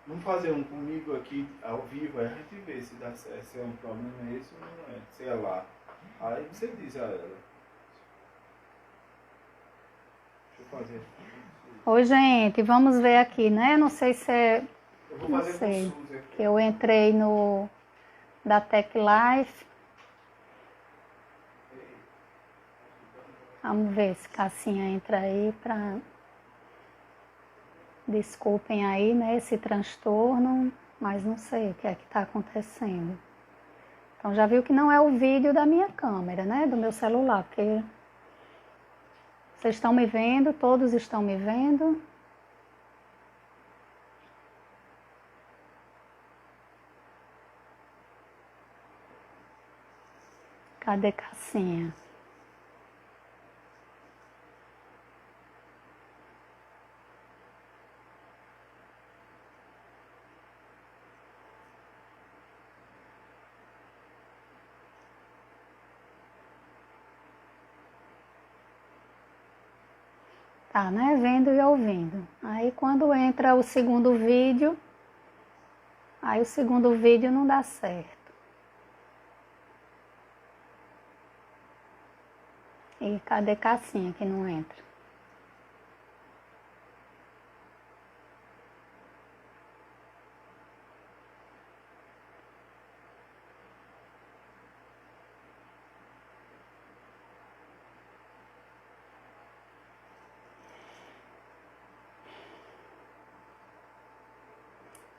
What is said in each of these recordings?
Vamos fazer um comigo aqui ao vivo, aí a gente vê se dá certo, se é um problema esse ou não é, sei lá. Aí você diz a ela. Deixa eu fazer. Oi, gente, vamos ver aqui, né? Não sei se é... Eu vou Não fazer com sei. o Suzy aqui. Que eu entrei no... da Tech Life. Vamos ver se Cassinha entra aí pra... Desculpem aí, né, esse transtorno, mas não sei o que é que tá acontecendo. Então já viu que não é o vídeo da minha câmera, né, do meu celular, porque vocês estão me vendo, todos estão me vendo. Cadê Cassinha? Tá, né? Vendo e ouvindo. Aí quando entra o segundo vídeo, aí o segundo vídeo não dá certo. E cadê Cassinha que não entra?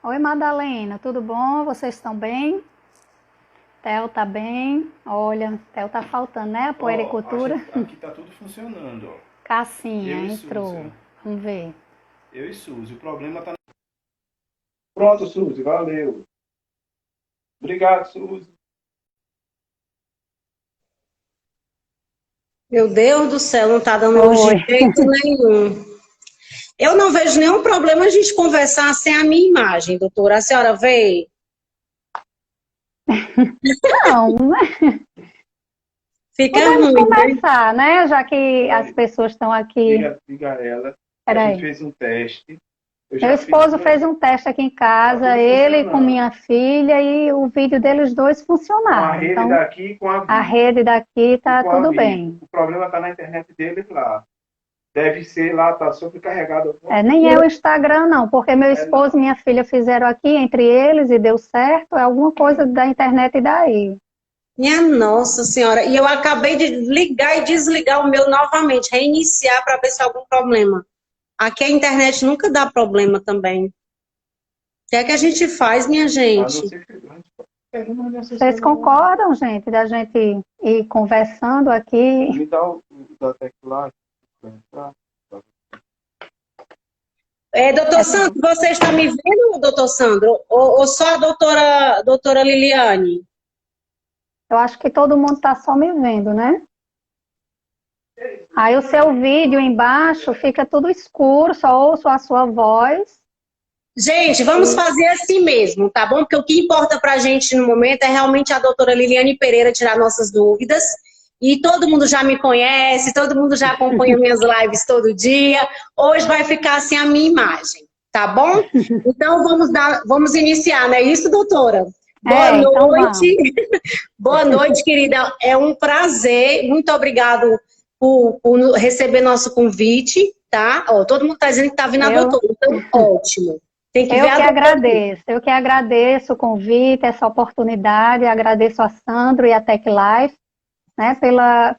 Oi, Madalena, tudo bom? Vocês estão bem? Theo tá bem? Olha, Theo tá faltando, né? A puericultura. Aqui tá tudo funcionando, ó. Cassinha Eu e entrou. Suzy. Vamos ver. Eu e Suzy. O problema tá... Pronto, Suzy, valeu. Obrigado, Suzy. Meu Deus do céu, não tá dando hoje de jeito nenhum. Eu não vejo nenhum problema a gente conversar sem a minha imagem, doutora. A senhora vê? Não, né? Fica Podemos ruim, né? conversar, né? Já que as pessoas estão aqui. Diga a ela. A Peraí. gente fez um teste. Meu esposo fez um teste aqui em casa, ele com minha filha, e o vídeo deles dois funcionaram. Com a rede então, daqui e com a a rede daqui tá tudo bem. O problema tá na internet deles lá. Deve ser lá, tá sobrecarregado. Nem é o Instagram, não, porque meu esposo e minha filha fizeram aqui entre eles e deu certo, é alguma coisa da internet e daí. Minha Nossa Senhora, e eu acabei de ligar e desligar o meu novamente, reiniciar para ver se há algum problema. Aqui a internet nunca dá problema também. O que é que a gente faz, minha gente? Vocês concordam, gente, da gente ir conversando aqui? Me dá o da teclado. Doutor Sandro, você está me vendo, doutor Sandro? Ou só a doutora Liliane? Eu acho que todo mundo está só me vendo, né? Aí o seu vídeo embaixo fica tudo escuro, só ouço a sua voz. Gente, vamos fazer assim mesmo, tá bom? Porque o que importa pra gente no momento é realmente a doutora Liliane Pereira tirar nossas dúvidas. E todo mundo já me conhece, todo mundo já acompanha minhas lives todo dia. Hoje vai ficar assim a minha imagem, tá bom? Então vamos iniciar, não é isso, doutora? Boa noite. Então boa noite, querida. É um prazer. Muito obrigado por receber nosso convite, tá? Ó, todo mundo está dizendo que está vindo a doutora, então ótimo. Tem que ver a doutora. Eu que agradeço o convite, essa oportunidade, agradeço a Sandro e a Tech Life, né,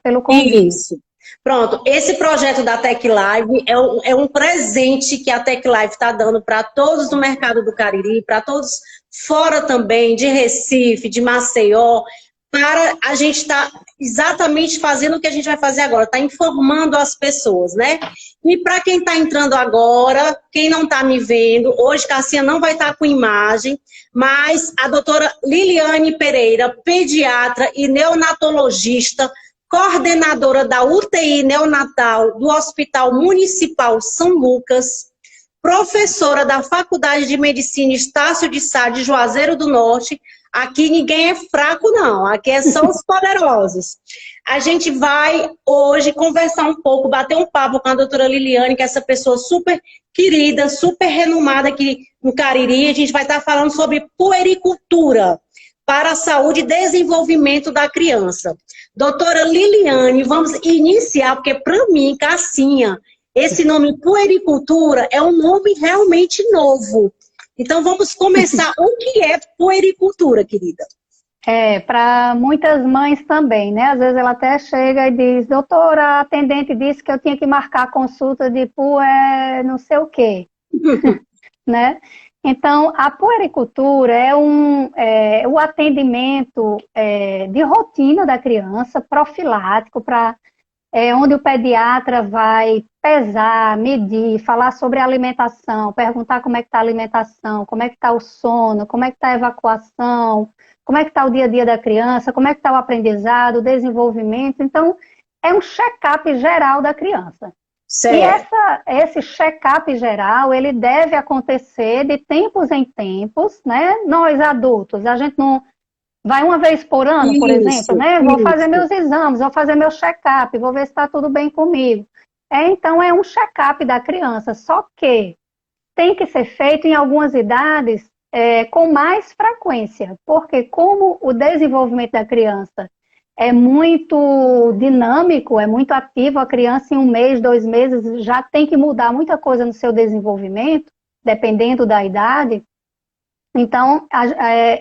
pelo convite. Isso. Pronto, esse projeto da Tech Live é um presente que a Tech Live está dando para todos no mercado do Cariri, para todos fora também, de Recife, de Maceió, para a gente estar exatamente fazendo o que a gente vai fazer agora, tá informando as pessoas, né? E para quem está entrando agora, quem não está me vendo, hoje Cassinha não vai estar com imagem, mas a doutora Liliane Pereira, pediatra e neonatologista, coordenadora da UTI neonatal do Hospital Municipal São Lucas, professora da Faculdade de Medicina Estácio de Sá de Juazeiro do Norte, Aqui ninguém é fraco, não. Aqui são os poderosos. A gente vai hoje conversar um pouco, bater um papo com a doutora Liliane, que é essa pessoa super querida, super renomada aqui no Cariri. A gente vai estar falando sobre puericultura para a saúde e desenvolvimento da criança. Doutora Liliane, vamos iniciar, porque para mim, Cassinha, esse nome puericultura é um nome realmente novo. Então vamos começar. O que é puericultura, querida? Para muitas mães também, né? Às vezes ela até chega e diz, doutora, a atendente disse que eu tinha que marcar a consulta de não sei o quê, né? Então, a puericultura é o atendimento de rotina da criança, profilático, onde o pediatra vai pesar, medir, falar sobre a alimentação, perguntar como é que está a alimentação, como é que está o sono, como é que está a evacuação, como é que está o dia a dia da criança, como é que está o aprendizado, o desenvolvimento. Então, é um check-up geral da criança. Certo. E esse check-up geral, ele deve acontecer de tempos em tempos, né? Nós, adultos, a gente não vai uma vez por ano, por exemplo, né? Vou fazer meus exames, vou fazer meu check-up, vou ver se está tudo bem comigo. Então, é um check-up da criança, só que tem que ser feito em algumas idades com mais frequência, porque como o desenvolvimento da criança é muito dinâmico, é muito ativo, a criança em 1 mês, 2 meses já tem que mudar muita coisa no seu desenvolvimento, dependendo da idade. Então,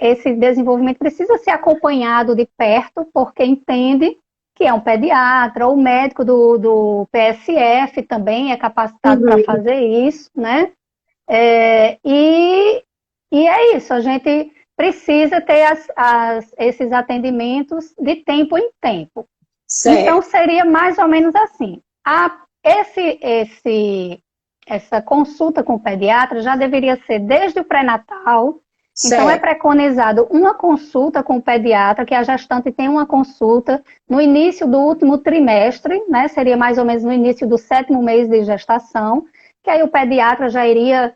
esse desenvolvimento precisa ser acompanhado de perto, porque entende que é um pediatra, ou o médico do PSF também é capacitado para fazer isso, né? E é isso, a gente precisa ter esses atendimentos de tempo em tempo. Certo. Então, seria mais ou menos assim. Essa consulta com o pediatra já deveria ser desde o pré-natal. Então, é preconizado uma consulta com o pediatra, que a gestante tem uma consulta no início do último trimestre, né? Seria mais ou menos no início do 7º mês de gestação, que aí o pediatra já iria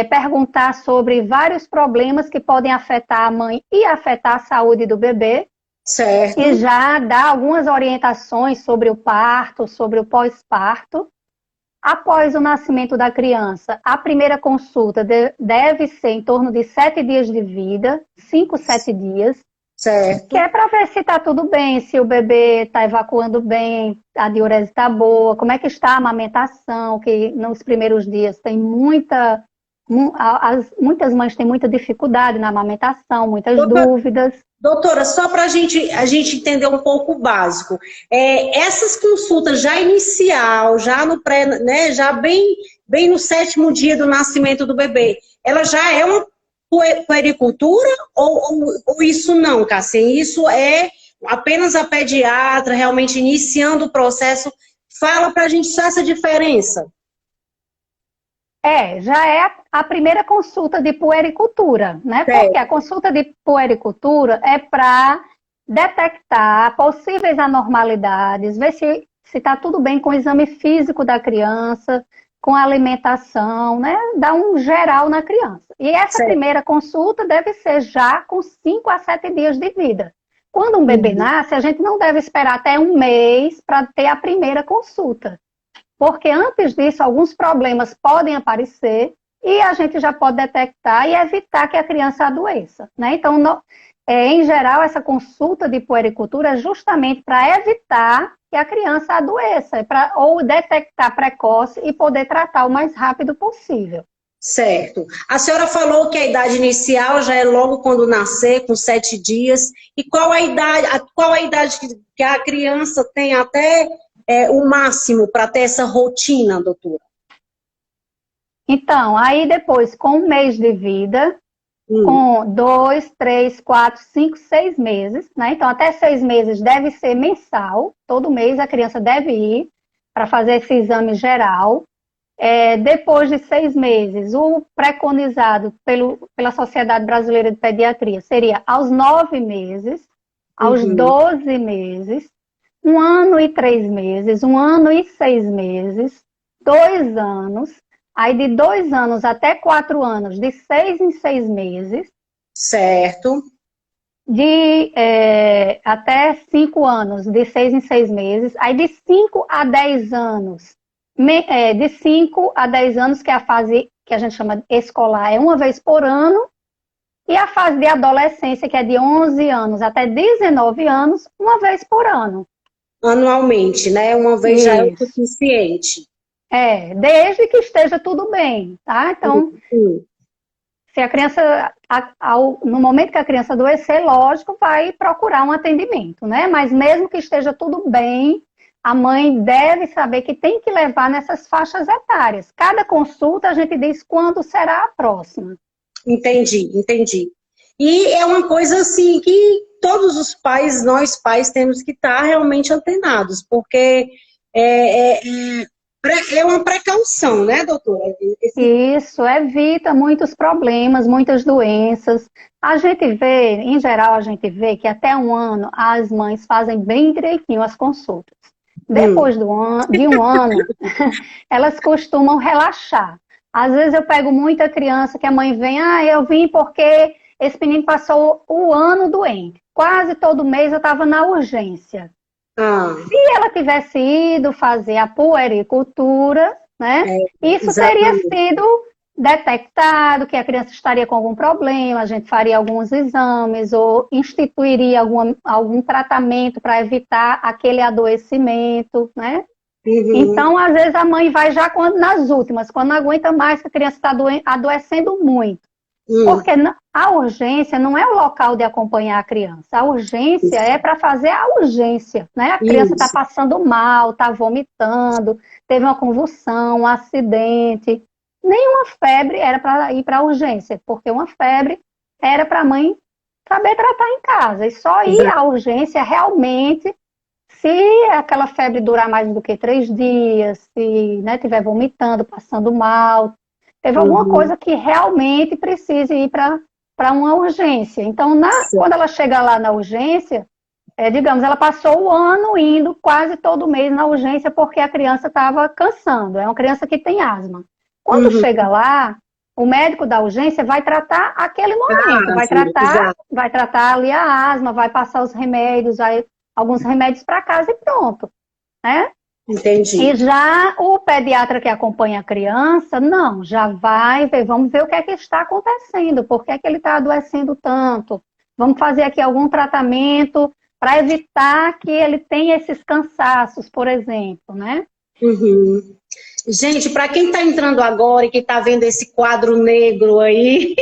perguntar sobre vários problemas que podem afetar a mãe e afetar a saúde do bebê. Certo. E já dá algumas orientações sobre o parto, sobre o pós-parto. Após o nascimento da criança, a primeira consulta deve ser em torno de 7 dias de vida, 5, 7 dias. Certo. Que é para ver se está tudo bem, se o bebê está evacuando bem, a diurese está boa, como é que está a amamentação, que nos primeiros dias tem muitas mães têm muita dificuldade na amamentação, muitas dúvidas. Doutora, só para a gente entender um pouco o básico, essas consultas já inicial, já no pré, né, já bem no 7º dia do nascimento do bebê, ela já é uma puericultura ou isso não, Cassim? Isso é apenas a pediatra realmente iniciando o processo? Fala para a gente só essa diferença. Já é a primeira consulta de puericultura, né? Certo. Porque a consulta de puericultura é para detectar possíveis anormalidades, ver se está tudo bem com o exame físico da criança, com a alimentação, né? Dar um geral na criança. E essa primeira consulta deve ser já com 5 a 7 dias de vida. Quando um bebê nasce, a gente não deve esperar até 1 mês para ter a primeira consulta. Porque antes disso, alguns problemas podem aparecer e a gente já pode detectar e evitar que a criança adoeça, né? Então, em geral, essa consulta de puericultura é justamente para evitar que a criança adoeça, ou detectar precoce e poder tratar o mais rápido possível. Certo. A senhora falou que a idade inicial já é logo quando nascer, com 7 dias. E qual a idade que a criança tem até o máximo para ter essa rotina, doutora? Então, aí depois, com 1 mês de vida, com 2, 3, 4, 5, 6 meses, né? Então, até 6 meses deve ser mensal. Todo mês a criança deve ir para fazer esse exame geral. Depois de 6 meses, o preconizado pela Sociedade Brasileira de Pediatria seria aos 9 meses, aos 12 meses, 1 ano e 3 meses, 1 ano e 6 meses, 2 anos, aí de 2 anos até 4 anos, de 6 em 6 meses. Certo. até 5 anos, de 6 em 6 meses. Aí de 5 a 10 anos, de 5 a 10 anos, que é a fase que a gente chama escolar, é uma vez por ano. E a fase de adolescência, que é de 11 anos até 19 anos, uma vez por ano. Anualmente, né? Uma vez já é o suficiente. Desde que esteja tudo bem, tá? Então, se a criança, no momento que a criança adoecer, lógico, vai procurar um atendimento, né? Mas mesmo que esteja tudo bem, a mãe deve saber que tem que levar nessas faixas etárias. Cada consulta a gente diz quando será a próxima. Entendi. E é uma coisa assim que todos os pais, nós pais, temos que estar realmente antenados, porque é uma precaução, né, doutora? Isso, evita muitos problemas, muitas doenças. A gente vê, em geral, que até 1 ano as mães fazem bem direitinho as consultas. Depois de um ano, elas costumam relaxar. Às vezes eu pego muita criança que a mãe vem, eu vim porque esse menino passou o ano doente. Quase todo mês eu estava na urgência. Se ela tivesse ido fazer a puericultura, né, isso teria sido detectado, que a criança estaria com algum problema, a gente faria alguns exames ou instituiria algum tratamento para evitar aquele adoecimento, né? Então, às vezes, a mãe vai já nas últimas, quando não aguenta mais, que a criança está adoecendo muito. Porque a urgência não é o local de acompanhar a criança. A urgência é para fazer a urgência, né? A criança está passando mal, está vomitando, teve uma convulsão, um acidente. Nenhuma febre era para ir para a urgência, porque uma febre era para a mãe saber tratar em casa. E só ir à urgência realmente se aquela febre durar mais do que 3 dias, se estiver vomitando, passando mal, teve alguma coisa que realmente precise ir para uma urgência. Então, quando ela chega lá na urgência, digamos, ela passou o ano indo quase todo mês na urgência porque a criança estava cansando. É uma criança que tem asma. Quando chega lá, o médico da urgência vai tratar aquele momento, vai tratar ali a asma, vai passar os remédios, alguns remédios para casa e pronto, né? Entendi. E já o pediatra que acompanha a criança, não, já vai ver, vamos ver o que é que está acontecendo, por que é que ele está adoecendo tanto, vamos fazer aqui algum tratamento para evitar que ele tenha esses cansaços, por exemplo, né? Gente, para quem está entrando agora e que está vendo esse quadro negro aí,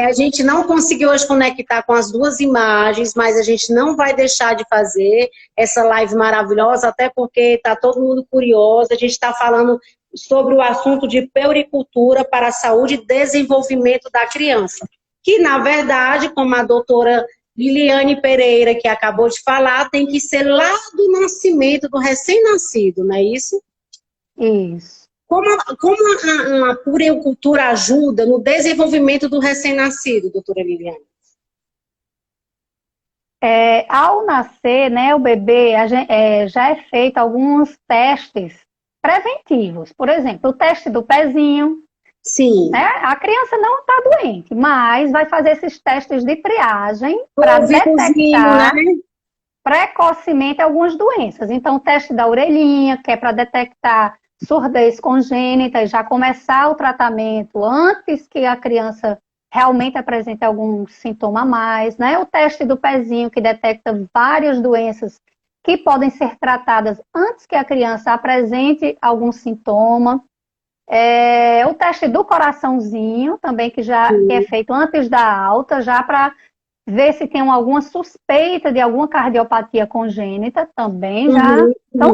a gente não conseguiu hoje conectar com as 2 imagens, mas a gente não vai deixar de fazer essa live maravilhosa, até porque está todo mundo curioso. A gente está falando sobre o assunto de puericultura para a saúde e desenvolvimento da criança, que na verdade, como a doutora Liliane Pereira, que acabou de falar, tem que ser lá do nascimento do recém-nascido, não é isso? Isso. Como a puericultura ajuda no desenvolvimento do recém-nascido, doutora Liliane? Ao nascer, né, o bebê, já é feito alguns testes preventivos. Por exemplo, o teste do pezinho. Sim. Né? A criança não está doente, mas vai fazer esses testes de triagem para detectar precocemente algumas doenças. Então, o teste da orelhinha, que é para detectar surdez congênita e já começar o tratamento antes que a criança realmente apresente algum sintoma a mais, né? O teste do pezinho, que detecta várias doenças que podem ser tratadas antes que a criança apresente algum sintoma. O teste do coraçãozinho, também, que é feito antes da alta, já para ver se tem alguma suspeita de alguma cardiopatia congênita também, já. Então,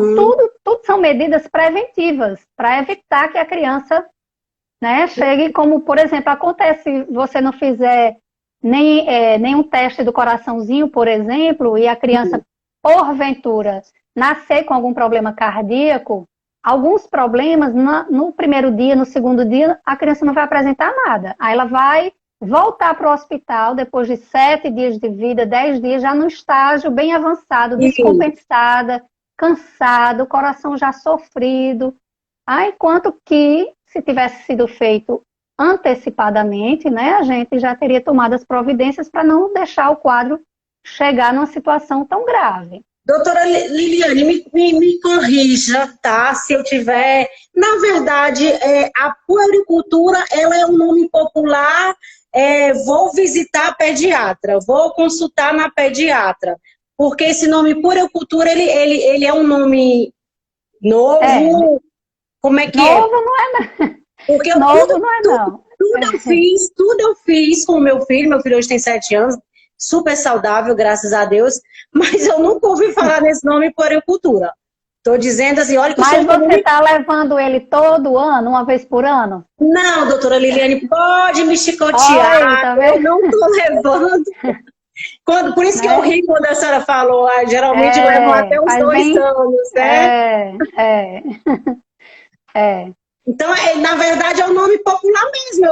tudo são medidas preventivas para evitar que a criança, né, chegue, como, por exemplo, acontece se você não fizer nenhum teste do coraçãozinho, por exemplo, e a criança, porventura, nascer com algum problema cardíaco, alguns problemas, no primeiro dia, no segundo dia, a criança não vai apresentar nada. Aí ela vai voltar para o hospital depois de 7 dias de vida, 10 dias, já no estágio bem avançado, descompensada, cansada, o coração já sofrido. Enquanto que, se tivesse sido feito antecipadamente, né, a gente já teria tomado as providências para não deixar o quadro chegar numa situação tão grave. Doutora Liliane, me corrija, tá? Se eu tiver... Na verdade, a puericultura, ela é um nome popular, vou visitar a pediatra, vou consultar na pediatra, porque esse nome puericultura, ele é um nome novo, como é que novo não é não. Porque novo não é não. Tudo eu fiz com o meu filho hoje tem 7 anos, super saudável, graças a Deus, mas eu nunca ouvi falar nesse nome puericultura. Estou dizendo assim, olha que mas eu sou você está levando ele todo ano, uma vez por ano? Não, doutora Liliane, pode me chicotear, olha, tá eu não estou levando. Por isso que eu ri quando a senhora falou, geralmente levam até uns 2 anos, né? Então, na verdade, é um nome popular mesmo.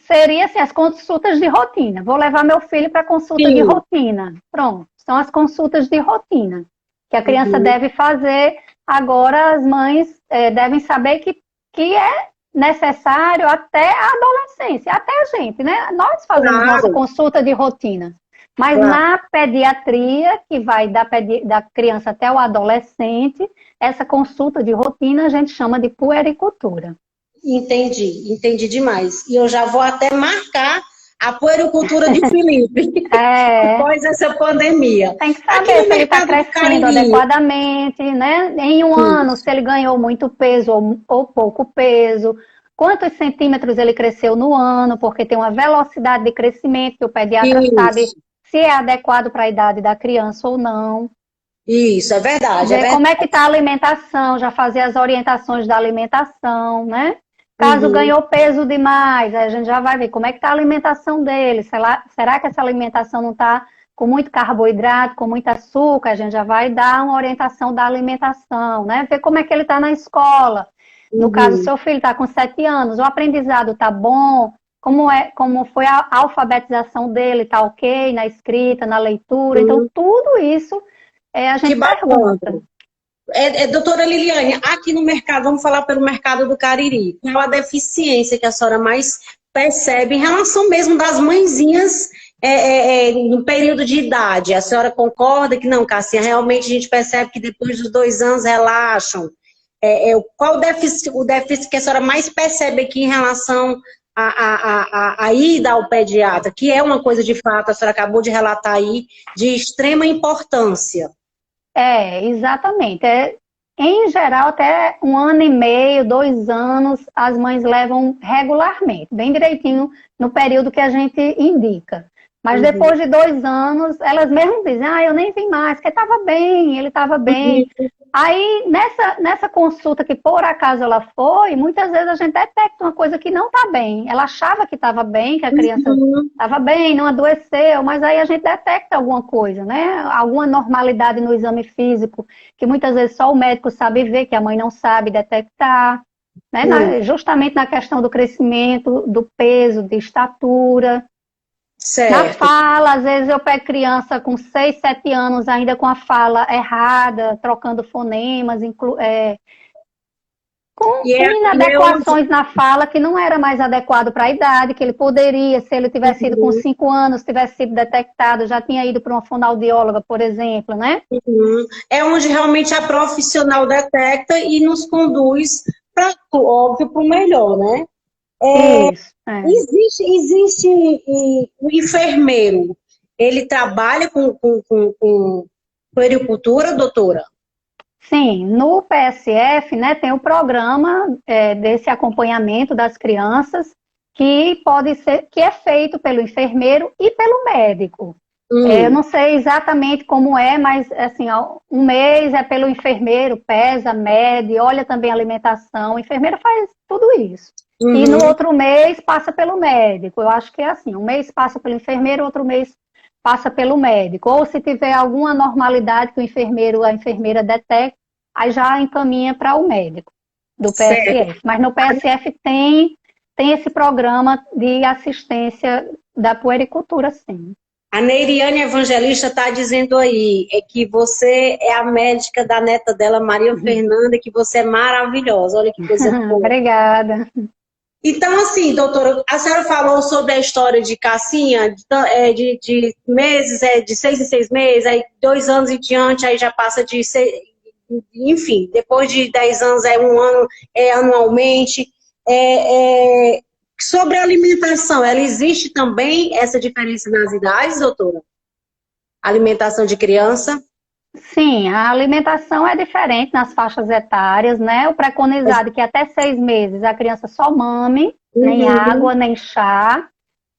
Seria assim, as consultas de rotina. Vou levar meu filho para consulta de rotina. Pronto, são as consultas de rotina que a criança deve fazer. Agora, as mães devem saber que é necessário até a adolescência, até a gente, né? Nós fazemos nossa consulta de rotina. Mas na pediatria, que vai da criança até o adolescente, essa consulta de rotina a gente chama de puericultura. Entendi demais. E eu já vou até marcar a puericultura de Felipe, após essa pandemia. Tem que saber se ele está crescendo adequadamente, né? Em um ano, se ele ganhou muito peso ou pouco peso, quantos centímetros ele cresceu no ano, porque tem uma velocidade de crescimento que o pediatra sabe se é adequado para a idade da criança ou não. Isso, é verdade. Como é que está a alimentação, já fazer as orientações da alimentação, né? Caso ganhou peso demais, a gente já vai ver como é que está a alimentação dele. Será que essa alimentação não está com muito carboidrato, com muito açúcar? A gente já vai dar uma orientação da alimentação, né? Ver como é que ele está na escola. No caso, seu filho está com 7 anos, o aprendizado está bom? Como foi a alfabetização dele, está ok na escrita, na leitura? Então, tudo isso a gente pergunta. Doutora Liliane, aqui no mercado, vamos falar pelo mercado do Cariri, qual a deficiência que a senhora mais percebe em relação mesmo das mãezinhas no período de idade? A senhora concorda que não, Cássia, realmente a gente percebe que depois dos 2 anos relaxam? Qual o déficit que a senhora mais percebe aqui em relação a ida ao pediatra, que é uma coisa de fato, a senhora acabou de relatar aí, de extrema importância? Exatamente. Em geral, até 1 ano e meio, 2 anos, as mães levam regularmente, bem direitinho no período que a gente indica. Mas depois de 2 anos, elas mesmas dizem, eu nem vim mais, porque estava bem, ele estava bem. Aí, nessa consulta que por acaso ela foi, muitas vezes a gente detecta uma coisa que não está bem. Ela achava que estava bem, que a criança estava bem, não adoeceu, mas aí a gente detecta alguma coisa, né? Alguma normalidade no exame físico, que muitas vezes só o médico sabe ver, que a mãe não sabe detectar, né? Justamente na questão do crescimento, do peso, de estatura. Certo. Na fala, às vezes eu pego criança com 6, 7 anos ainda com a fala errada, trocando fonemas, com inadequações na fala que não era mais adequado para a idade, que ele poderia, se ele tivesse ido com 5 anos, tivesse sido detectado, já tinha ido para uma fonoaudióloga, por exemplo, né? É onde realmente a profissional detecta e nos conduz, óbvio, para o melhor, né? Existe o enfermeiro, ele trabalha com puericultura, doutora? Sim, no PSF, né, tem o programa desse acompanhamento das crianças que é feito pelo enfermeiro e pelo médico. Eu não sei exatamente como mas assim, 1 mês é pelo enfermeiro, pesa, mede, olha também a alimentação, o enfermeiro faz tudo isso. E no outro mês passa pelo médico. Eu acho que é assim, 1 mês passa pelo enfermeiro, outro mês passa pelo médico. Ou se tiver alguma normalidade que o enfermeiro, a enfermeira detecta, aí já encaminha para o médico do PSF. Certo. Mas no PSF tem esse programa de assistência da puericultura, sim. A Neiriane Evangelista está dizendo aí que você é a médica da neta dela, Maria Fernanda, que você é maravilhosa. Olha que coisa boa. Obrigada. Então, assim, doutora, a senhora falou sobre a história de Cassinha, de meses, de 6 em 6 meses, aí 2 anos em diante, aí já passa de enfim, depois de 10 anos é um ano, anualmente. É, é, sobre a alimentação, ela existe também essa diferença nas idades, doutora? Alimentação de criança? Sim, a alimentação é diferente nas faixas etárias, né? O preconizado é que até 6 meses a criança só mame, nem água, nem chá,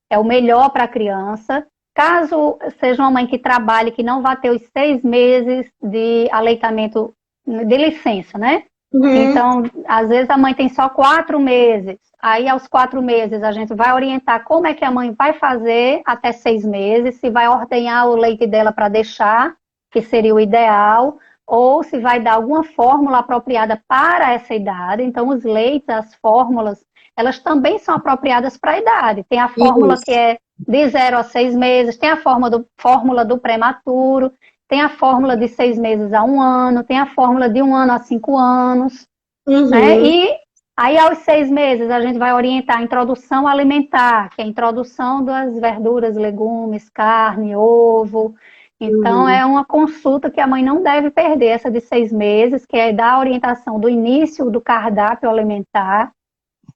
é o melhor para a criança. Caso seja uma mãe que trabalhe, que não vá ter os 6 meses de aleitamento de licença, né? Então, às vezes a mãe tem só 4 meses. Aí, aos 4 meses, a gente vai orientar como é que a mãe vai fazer até 6 meses, se vai ordenhar o leite dela para deixar, que seria o ideal, ou se vai dar alguma fórmula apropriada para essa idade. Então, os leites, as fórmulas, elas também são apropriadas para a idade. Tem a fórmula que é de 0 a 6 meses, tem a fórmula do prematuro, tem a fórmula de 6 meses a 1 ano, tem a fórmula de 1 ano a 5 anos. Né? E aí, aos 6 meses, a gente vai orientar a introdução alimentar, que é a introdução das verduras, legumes, carne, ovo. Então, é uma consulta que a mãe não deve perder, essa de 6 meses, que é dar a orientação do início do cardápio alimentar.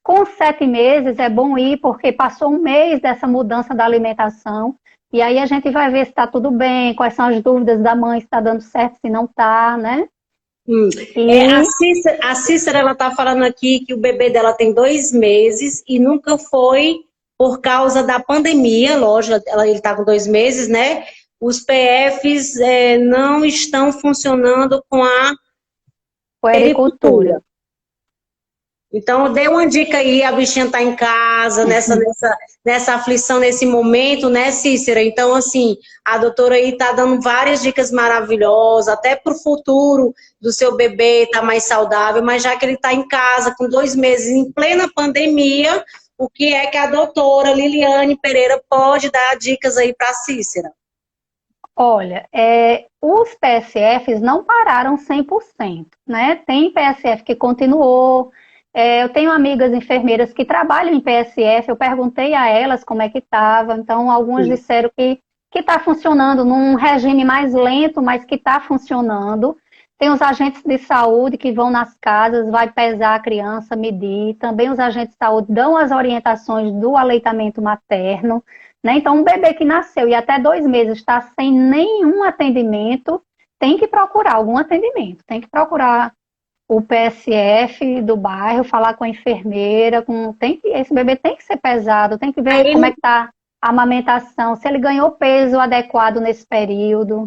Com 7 meses é bom ir, porque passou um mês dessa mudança da alimentação, e aí a gente vai ver se está tudo bem, quais são as dúvidas da mãe, se está dando certo, se não está, né? A Cícera, ela está falando aqui que o bebê dela tem 2 meses e nunca foi por causa da pandemia, lógico, ele está com 2 meses, né? Os PFs não estão funcionando com a puericultura. Então, dê uma dica aí, a bichinha está em casa, nessa aflição, nesse momento, né, Cícera? Então, assim, a doutora aí está dando várias dicas maravilhosas, até para o futuro do seu bebê estar mais saudável, mas já que ele está em casa com 2 meses, em plena pandemia, o que é que a doutora Liliane Pereira pode dar dicas aí para a Cícera? Olha, os PSFs não pararam 100%, né? Tem PSF que continuou. Eu tenho amigas enfermeiras que trabalham em PSF, eu perguntei a elas como é que estava, então algumas disseram que está funcionando num regime mais lento, mas que está funcionando. Tem os agentes de saúde que vão nas casas, vai pesar a criança, medir. Também os agentes de saúde dão as orientações do aleitamento materno, né? Então, um bebê que nasceu e até 2 meses está sem nenhum atendimento, tem que procurar algum atendimento, tem que procurar o PSF do bairro, falar com a enfermeira, esse bebê tem que ser pesado, tem que ver como é que está a amamentação, se ele ganhou peso adequado nesse período.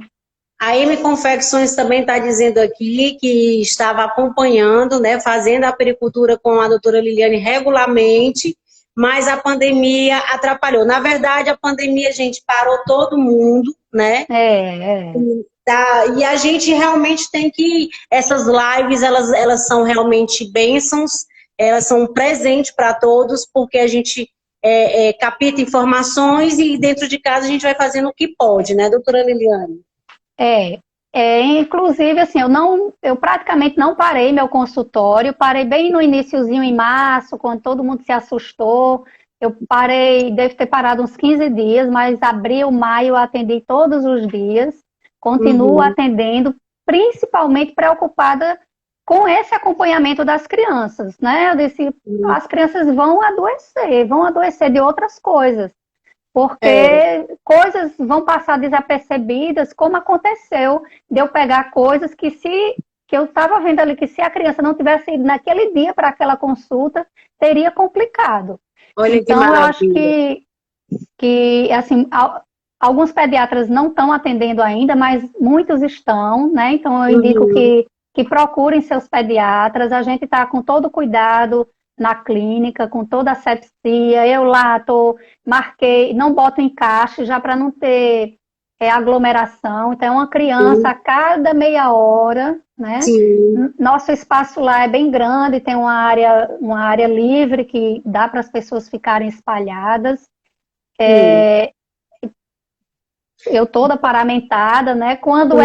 A M Confecções também está dizendo aqui que estava acompanhando, né, fazendo a pericultura com a doutora Liliane regularmente, mas a pandemia atrapalhou. Na verdade, a pandemia, gente, parou todo mundo, né? E a gente realmente tem que... Essas lives, elas são realmente bênçãos, elas são um presente para todos, porque a gente capta informações e dentro de casa a gente vai fazendo o que pode, né, doutora Liliane? Inclusive, assim, eu praticamente não parei meu consultório, parei bem no iniciozinho, em março, quando todo mundo se assustou. Eu parei, devo ter parado uns 15 dias, mas abril, maio, eu atendi todos os dias. Continuo atendendo, principalmente preocupada com esse acompanhamento das crianças, né? Eu disse, as crianças vão adoecer de outras coisas, porque coisas vão passar desapercebidas, como aconteceu de eu pegar coisas que eu estava vendo ali, que se a criança não tivesse ido naquele dia para aquela consulta, teria complicado. Olha, então, eu acho que assim, alguns pediatras não estão atendendo ainda, mas muitos estão, né? Então, eu indico que procurem seus pediatras. A gente está com todo cuidado na clínica, com toda a asepsia. Eu lá marquei, não boto encaixe, já para não ter aglomeração. Então, é uma criança a cada meia hora, né? Nosso espaço lá é bem grande, tem uma área livre que dá para as pessoas ficarem espalhadas. Eu toda paramentada, né? Quando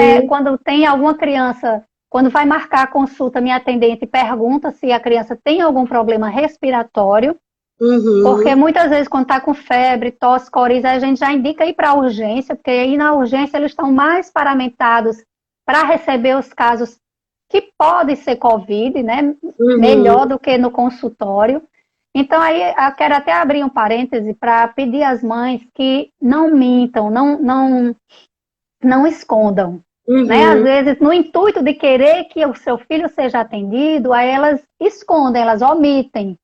tem alguma criança, quando vai marcar a consulta, minha atendente pergunta se a criança tem algum problema respiratório, Porque muitas vezes quando está com febre, tosse, coriza, a gente já indica ir para a urgência, porque aí na urgência eles estão mais paramentados para receber os casos que podem ser Covid, né? Melhor do que no consultório. Então aí eu quero até abrir um parêntese para pedir às mães que não mintam, não escondam. Né? Às vezes, no intuito de querer que o seu filho seja atendido, aí elas escondem, elas omitem.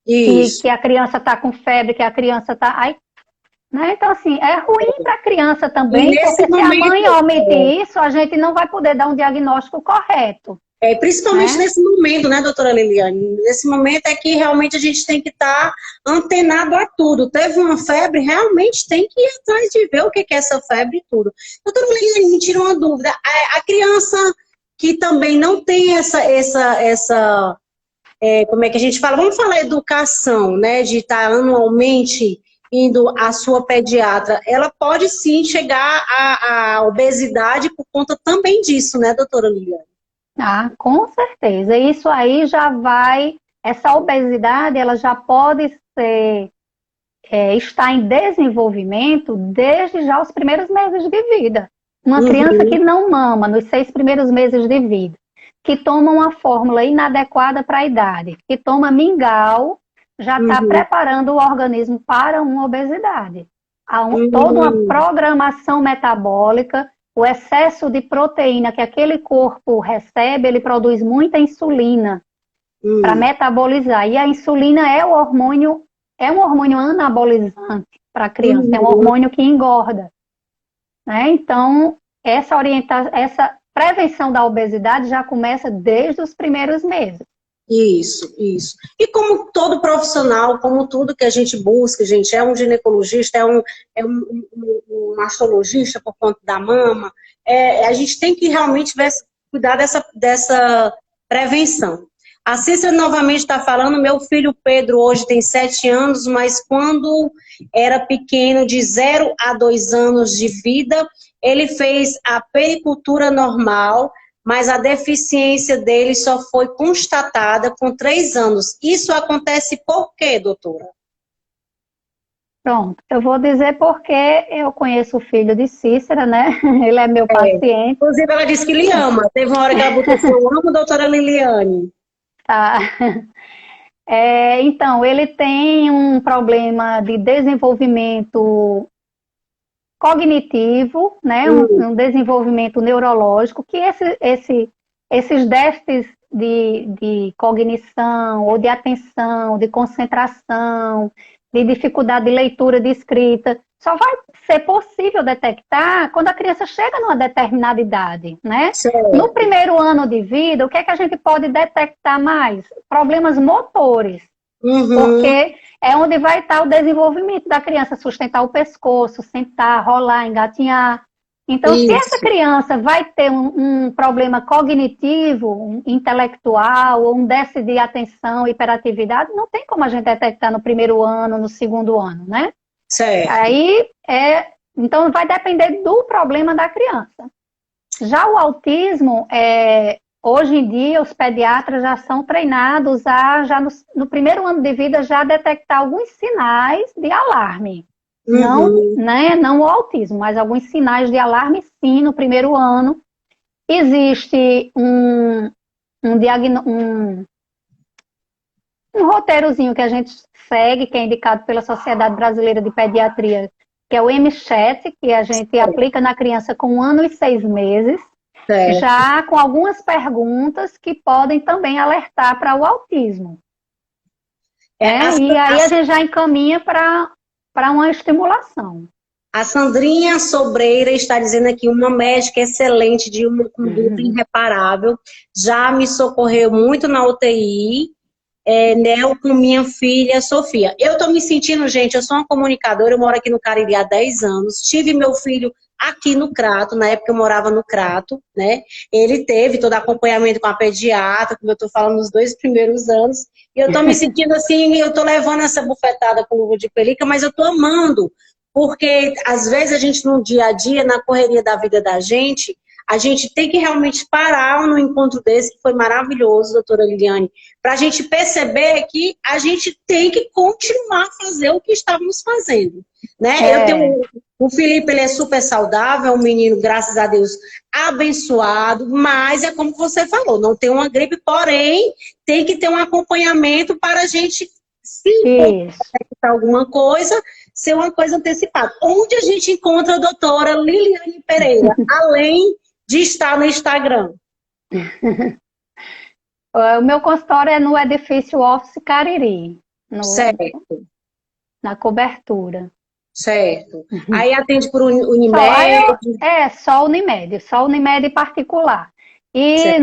Que a criança está com febre, que a criança está... Né? Então, assim, é ruim para a criança também, porque se a mãe omite isso, a gente não vai poder dar um diagnóstico correto. Principalmente nesse momento, né, doutora Liliane? Nesse momento é que realmente a gente tem que estar antenado a tudo. Teve uma febre, realmente tem que ir atrás de ver o que é essa febre e tudo. Doutora Liliane, me tira uma dúvida. A criança que também não tem como é que a gente fala? Vamos falar educação, né? De estar anualmente indo à sua pediatra. Ela pode sim chegar à obesidade por conta também disso, né, doutora Liliane? Ah, com certeza. Isso aí já vai... Essa obesidade, ela já pode ser... estar em desenvolvimento desde já os primeiros meses de vida. Uma criança que não mama nos 6 primeiros meses de vida, que toma uma fórmula inadequada para a idade, que toma mingau, já está preparando o organismo para uma obesidade. Há toda uma programação metabólica, o excesso de proteína que aquele corpo recebe, ele produz muita insulina para metabolizar. E a insulina é um hormônio anabolizante para a criança, é um hormônio que engorda. Né? Então, essa prevenção da obesidade já começa desde os primeiros meses. Isso. E como todo profissional, como tudo que a gente busca, gente, é um ginecologista, é um mastologista por conta da mama, a gente tem que realmente cuidar dessa prevenção. A Cícera novamente está falando, meu filho Pedro hoje tem 7 anos, mas quando era pequeno, de 0 a 2 anos de vida, ele fez a pericultura normal, mas a deficiência dele só foi constatada com 3 anos. Isso acontece por quê, doutora? Pronto, eu vou dizer porque eu conheço o filho de Cícera, né? Ele é meu paciente. Inclusive, ela disse que lhe ama. Teve uma hora que ela botou assim, eu amo a doutora Liliane. Tá. Então, ele tem um problema de desenvolvimento cognitivo, né? Um desenvolvimento neurológico, que esses déficits de cognição, ou de atenção, de concentração, de dificuldade de leitura, de escrita, só vai ser possível detectar quando a criança chega numa determinada idade, né? Certo. No primeiro ano de vida, o que é que a gente pode detectar mais? Problemas motores, porque é onde vai estar o desenvolvimento da criança, sustentar o pescoço, sentar, rolar, engatinhar. Então, se essa criança vai ter um problema cognitivo, intelectual, ou um déficit de atenção, hiperatividade, não tem como a gente detectar no primeiro ano, no segundo ano, né? Certo. Aí, então vai depender do problema da criança. Já o autismo, hoje em dia, os pediatras já são treinados a, já no primeiro ano de vida, já detectar alguns sinais de alarme. Não o autismo, mas alguns sinais de alarme, sim, no primeiro ano. Existe um roteirozinho que a gente segue, que é indicado pela Sociedade Brasileira de Pediatria, que é o MCHET, que a gente aplica na criança com 1 ano e 6 meses, já com algumas perguntas que podem também alertar para o autismo. E aí a gente já encaminha para uma estimulação. A Sandrinha Sobreira está dizendo aqui, uma médica excelente, de uma conduta irreparável, já me socorreu muito na UTI, com minha filha Sofia. Eu estou me sentindo, gente, eu sou uma comunicadora, eu moro aqui no Cariri há 10 anos, tive meu filho aqui no Crato, na época eu morava no Crato, né? Ele teve todo acompanhamento com a pediatra, como eu estou falando, nos 2 primeiros anos, e eu estou me sentindo assim, eu estou levando essa bufetada com luva de pelica, mas eu estou amando, porque às vezes a gente no dia a dia, na correria da vida da gente, A gente tem que realmente parar no encontro desse, que foi maravilhoso, doutora Liliane, para a gente perceber que a gente tem que continuar a fazer o que estávamos fazendo, né? Eu tenho o Felipe, ele é super saudável, é um menino, graças a Deus, abençoado, mas é como você falou, não tem uma gripe, porém, tem que ter um acompanhamento para a gente, se for alguma coisa, ser uma coisa antecipada. Onde a gente encontra a doutora Liliane Pereira, além de estar no Instagram? O meu consultório é no edifício Office Cariri, na cobertura. Certo. Aí atende por Unimed? Só Unimed particular. E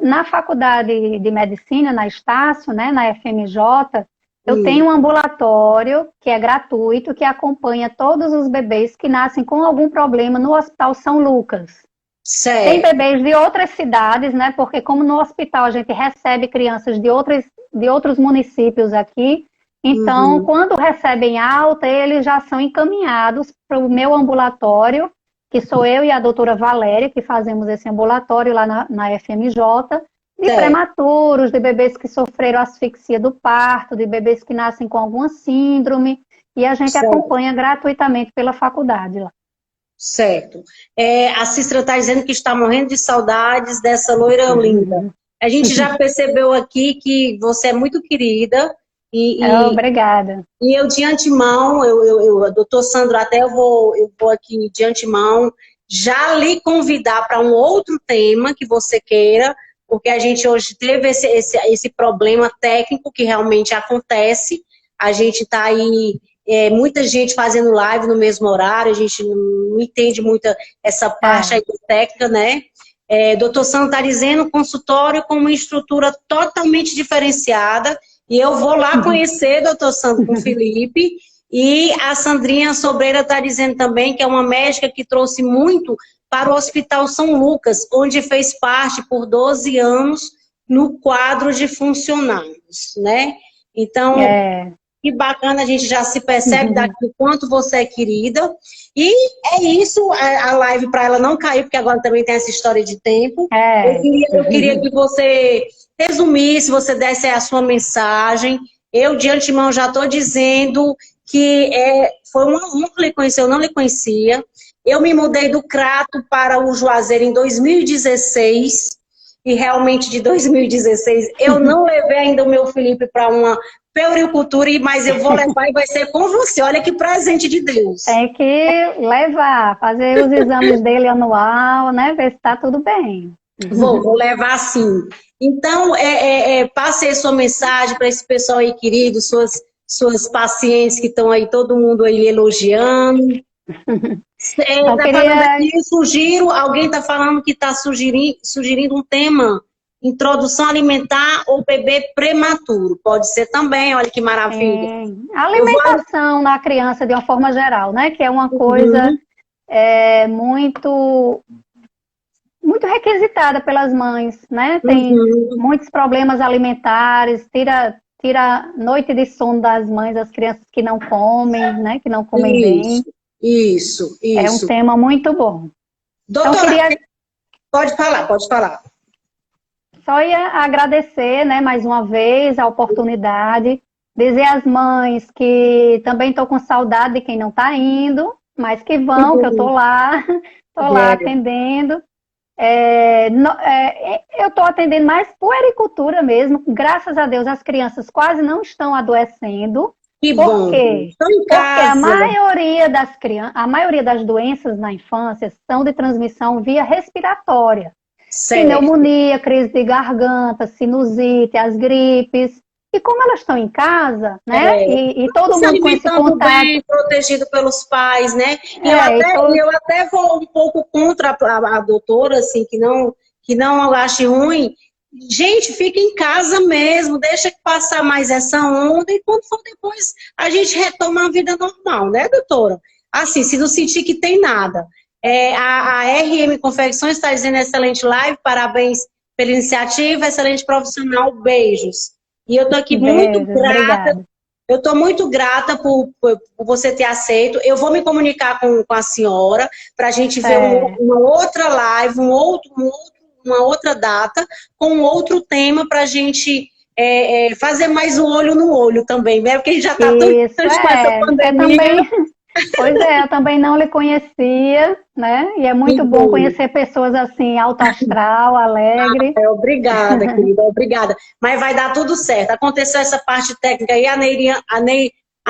na faculdade de medicina, na Estácio, né, na FMJ, eu tenho um ambulatório que é gratuito, que acompanha todos os bebês que nascem com algum problema no Hospital São Lucas. Certo. Tem bebês de outras cidades, né? Porque como no hospital a gente recebe crianças de outros municípios aqui, então quando recebem alta, eles já são encaminhados para o meu ambulatório, que sou eu e a doutora Valéria, que fazemos esse ambulatório lá na FMJ, de prematuros, de bebês que sofreram asfixia do parto, de bebês que nascem com alguma síndrome, e a gente acompanha gratuitamente pela faculdade lá. Certo. A Cícera está dizendo que está morrendo de saudades dessa loira linda. A gente já percebeu aqui que você é muito querida. Obrigada. E eu, de antemão, doutor Sandro, até eu vou aqui de antemão já lhe convidar para um outro tema que você queira, porque a gente hoje teve esse problema técnico que realmente acontece. A gente está aí, muita gente fazendo live no mesmo horário, a gente não entende muito essa parte aí técnica, né? Doutor Sandro está dizendo consultório com uma estrutura totalmente diferenciada, e eu vou lá conhecer, doutor Sandro, com o Felipe. E a Sandrinha Sobreira está dizendo também que é uma médica que trouxe muito para o Hospital São Lucas, onde fez parte por 12 anos no quadro de funcionários, né? Então, que bacana, a gente já se percebe daqui o quanto você é querida. E é isso, a live para ela não cair, porque agora também tem essa história de tempo. Eu queria que você resumisse, você desse a sua mensagem. Eu, de antemão, já estou dizendo que foi uma honra lhe conhecer, eu não lhe conhecia. Eu me mudei do Crato para o Juazeiro em 2016, e realmente de 2016 eu não levei ainda o meu Felipe para uma puericultura, mas eu vou levar e vai ser com você. Olha que presente de Deus. Tem que levar, fazer os exames dele anual, né? Ver se está tudo bem. Vou levar sim. Então, passe aí sua mensagem para esse pessoal aí querido, suas pacientes que estão aí, todo mundo aí elogiando. Alguém está falando que está sugerindo um tema, introdução alimentar ou bebê prematuro. Pode ser também, olha que maravilha. A alimentação na criança de uma forma geral, né? Que é uma coisa muito requisitada pelas mães, né? Tem muitos problemas alimentares, tira noite de sono das mães, as crianças que não comem, né? Que não comem bem. Isso. É um tema muito bom. Doutora, então, pode falar. Só ia agradecer, né, mais uma vez a oportunidade, dizer às mães que também estou com saudade de quem não está indo, mas que vão, que eu estou lá atendendo. Eu estou atendendo mais puericultura mesmo, graças a Deus as crianças quase não estão adoecendo. Que bom. Porque a maioria das doenças na infância são de transmissão via respiratória. Certo. Pneumonia, crise de garganta, sinusite, as gripes. E como elas estão em casa, né? E todo mundo com esse contato. Bem, protegido pelos pais, né? Eu até vou um pouco contra a doutora, assim, que não ache ruim. Gente, fica em casa mesmo, deixa passar mais essa onda e quando for depois a gente retoma a vida normal, né, doutora? Assim, se não sentir que tem nada. A RM Confecções está dizendo excelente live, parabéns pela iniciativa, excelente profissional, beijos. E eu tô aqui muito grata. Eu estou muito grata por você ter aceito. Eu vou me comunicar com a senhora para a gente ver uma outra live, uma outra data, com um outro tema para a gente fazer mais um olho no olho também, né? Porque a gente já está tão distante com essa pandemia. Pois é, eu também não lhe conhecia, né? E é muito bom conhecer pessoas assim, alto astral, alegre. Obrigada, querida, obrigada. Mas vai dar tudo certo. Aconteceu essa parte técnica aí, a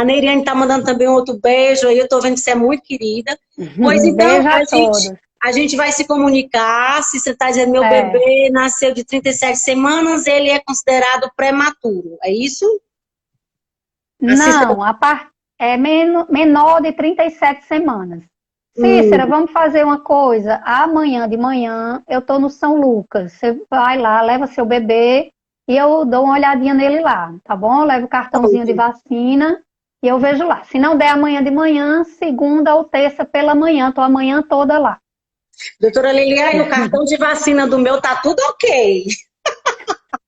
Neiriane tá mandando também um outro beijo aí, eu tô vendo que você é muito querida. Pois então, Beijo a todos. A gente vai se comunicar. Se você tá dizendo meu bebê nasceu de 37 semanas, ele é considerado prematuro, é isso? Não, é menor de 37 semanas. Cícera, vamos fazer uma coisa. Amanhã de manhã eu tô no São Lucas. Você vai lá, leva seu bebê e eu dou uma olhadinha nele lá, tá bom? Eu levo o cartãozinho de vacina e eu vejo lá. Se não der amanhã de manhã, segunda ou terça pela manhã, tô a manhã toda lá. Doutora Liliane, o cartão de vacina do meu tá tudo ok.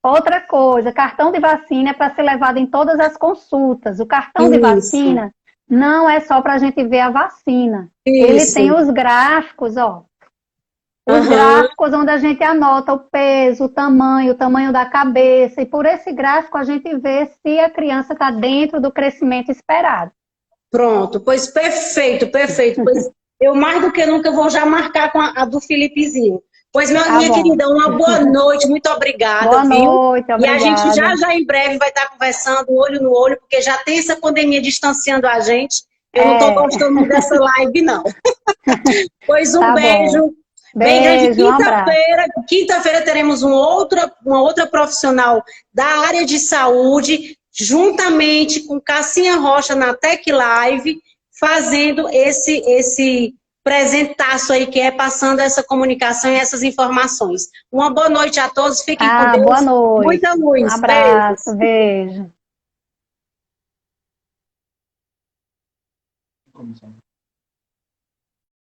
Outra coisa, cartão de vacina é para ser levado em todas as consultas. O cartão de vacina não é só para a gente ver a vacina. Ele tem os gráficos, ó. Os gráficos onde a gente anota o peso, o tamanho da cabeça. E por esse gráfico a gente vê se a criança está dentro do crescimento esperado. Pronto, pois perfeito, perfeito. Pois eu mais do que nunca vou já marcar com a do Felipezinho. Pois, minha querida, uma boa noite, muito obrigada. Boa noite, obrigada. E a gente já em breve vai estar conversando olho no olho, porque já tem essa pandemia distanciando a gente. Eu não estou gostando dessa live, não. Pois um beijo. Bem grande. Quinta-feira teremos uma outra profissional da área de saúde, juntamente com Cassinha Rocha na Tech Live, fazendo esse presentaço aí, que é passando essa comunicação e essas informações. Uma boa noite a todos, fiquem com Deus. Boa noite. Muita luz. Um abraço, beijo.